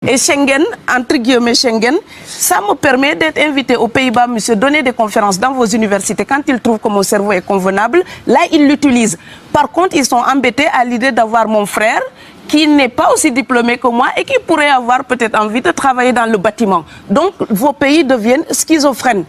Et Schengen, entre guillemets Schengen, ça me permet d'être invité aux Pays-Bas, monsieur, donner des conférences dans vos universités. Quand ils trouvent que mon cerveau est convenable, là, ils l'utilisent. Par contre, ils sont embêtés à l'idée d'avoir mon frère, qui n'est pas aussi diplômé que moi et qui pourrait avoir peut-être envie de travailler dans le bâtiment. Donc, vos pays deviennent schizophrènes.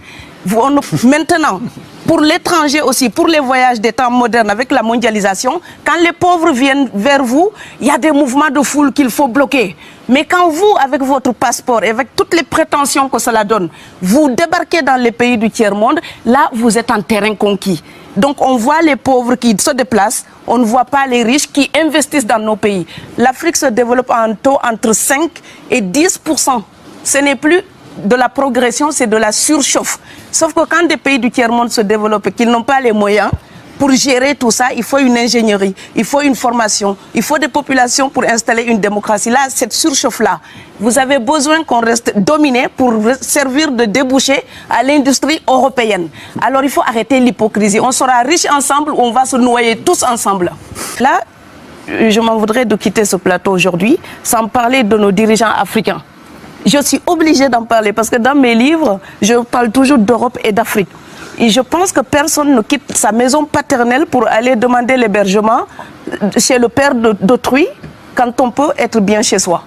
Maintenant, pour l'étranger aussi, pour les voyages des temps modernes avec la mondialisation, quand les pauvres viennent vers vous, il y a des mouvements de foule qu'il faut bloquer. Mais quand vous, avec votre passeport et avec toutes les prétentions que cela donne, vous débarquez dans les pays du tiers-monde, là, vous êtes en terrain conquis. Donc, on voit les pauvres qui se déplacent, on ne voit pas les riches qui investissent dans nos pays. L'Afrique se développe à un taux entre 5 et 10%. Ce n'est plus de la progression, c'est de la surchauffe. Sauf que quand des pays du tiers-monde se développent et qu'ils n'ont pas les moyens, pour gérer tout ça, il faut une ingénierie, il faut une formation, il faut des populations pour installer une démocratie. Là, cette surchauffe-là, vous avez besoin qu'on reste dominé pour servir de débouché à l'industrie européenne. Alors, il faut arrêter l'hypocrisie. On sera riches ensemble ou on va se noyer tous ensemble. Là, je m'en voudrais de quitter ce plateau aujourd'hui sans parler de nos dirigeants africains. Je suis obligée d'en parler parce que dans mes livres, je parle toujours d'Europe et d'Afrique. Et je pense que personne ne quitte sa maison paternelle pour aller demander l'hébergement chez le père d'autrui quand on peut être bien chez soi.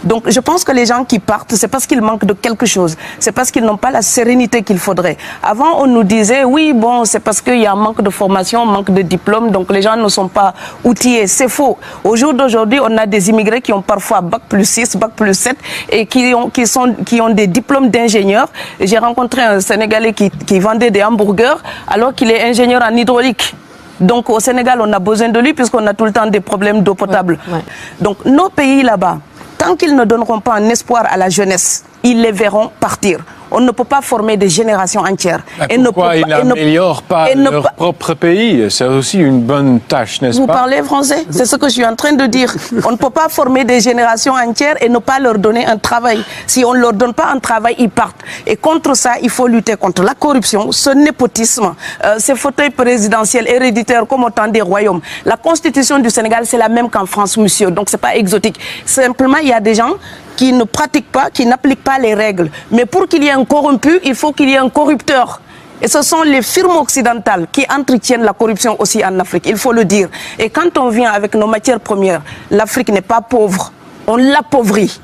Donc je pense que les gens qui partent, c'est parce qu'ils manquent de quelque chose. C'est parce qu'ils n'ont pas la sérénité qu'il faudrait. Avant, on nous disait, oui, bon, c'est parce qu'il y a un manque de formation, un manque de diplôme, donc les gens ne sont pas outillés. C'est faux. Au jour d'aujourd'hui, on a des immigrés qui ont parfois bac plus 6, bac plus 7 et qui ont des diplômes d'ingénieurs. J'ai rencontré un Sénégalais qui vendait des hamburgers alors qu'il est ingénieur en hydraulique. Donc au Sénégal, on a besoin de lui puisqu'on a tout le temps des problèmes d'eau potable. Ouais. Donc nos pays là-bas, tant qu'ils ne donneront pas un espoir à la jeunesse, ils les verront partir. On ne peut pas former des générations entières. Pourquoi ils n'améliorent pas leur propre pays? C'est aussi une bonne tâche, n'est-ce pas? Vous parlez français? C'est ce que je suis en train de dire. On ne peut pas former des générations entières et ne pas leur donner un travail. Si on ne leur donne pas un travail, ils partent. Et contre ça, il faut lutter contre la corruption, ce népotisme, ces fauteuils présidentiels héréditaires comme au temps des royaumes. La constitution du Sénégal, c'est la même qu'en France, monsieur. Donc, ce n'est pas exotique. Simplement, il y a des gens qui ne pratiquent pas, qui n'appliquent pas les règles. Mais pour qu'il y ait un corrompu, il faut qu'il y ait un corrupteur. Et ce sont les firmes occidentales qui entretiennent la corruption aussi en Afrique, il faut le dire. Et quand on vient avec nos matières premières, l'Afrique n'est pas pauvre, on l'appauvrit.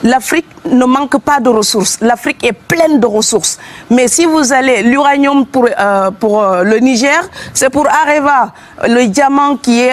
L'Afrique ne manque pas de ressources. L'Afrique est pleine de ressources. Mais si vous allez, l'uranium pour le Niger, c'est pour Areva. Le diamant qui est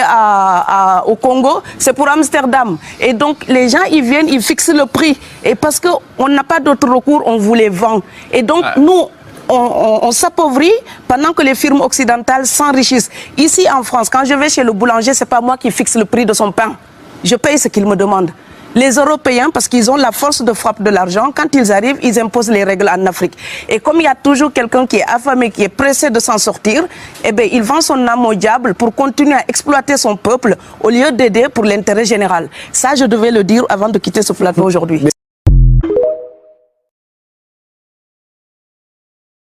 au Congo, c'est pour Amsterdam. Et donc, les gens, ils viennent, ils fixent le prix. Et parce qu'on n'a pas d'autre recours, on vous les vend. Et donc, nous, on s'appauvrit pendant que les firmes occidentales s'enrichissent. Ici, en France, quand je vais chez le boulanger, ce n'est pas moi qui fixe le prix de son pain. Je paye ce qu'il me demande. Les Européens, parce qu'ils ont la force de frappe de l'argent, quand ils arrivent, ils imposent les règles en Afrique. Et comme il y a toujours quelqu'un qui est affamé, qui est pressé de s'en sortir, eh bien, il vend son âme au diable pour continuer à exploiter son peuple au lieu d'aider pour l'intérêt général. Ça, je devais le dire avant de quitter ce plateau aujourd'hui.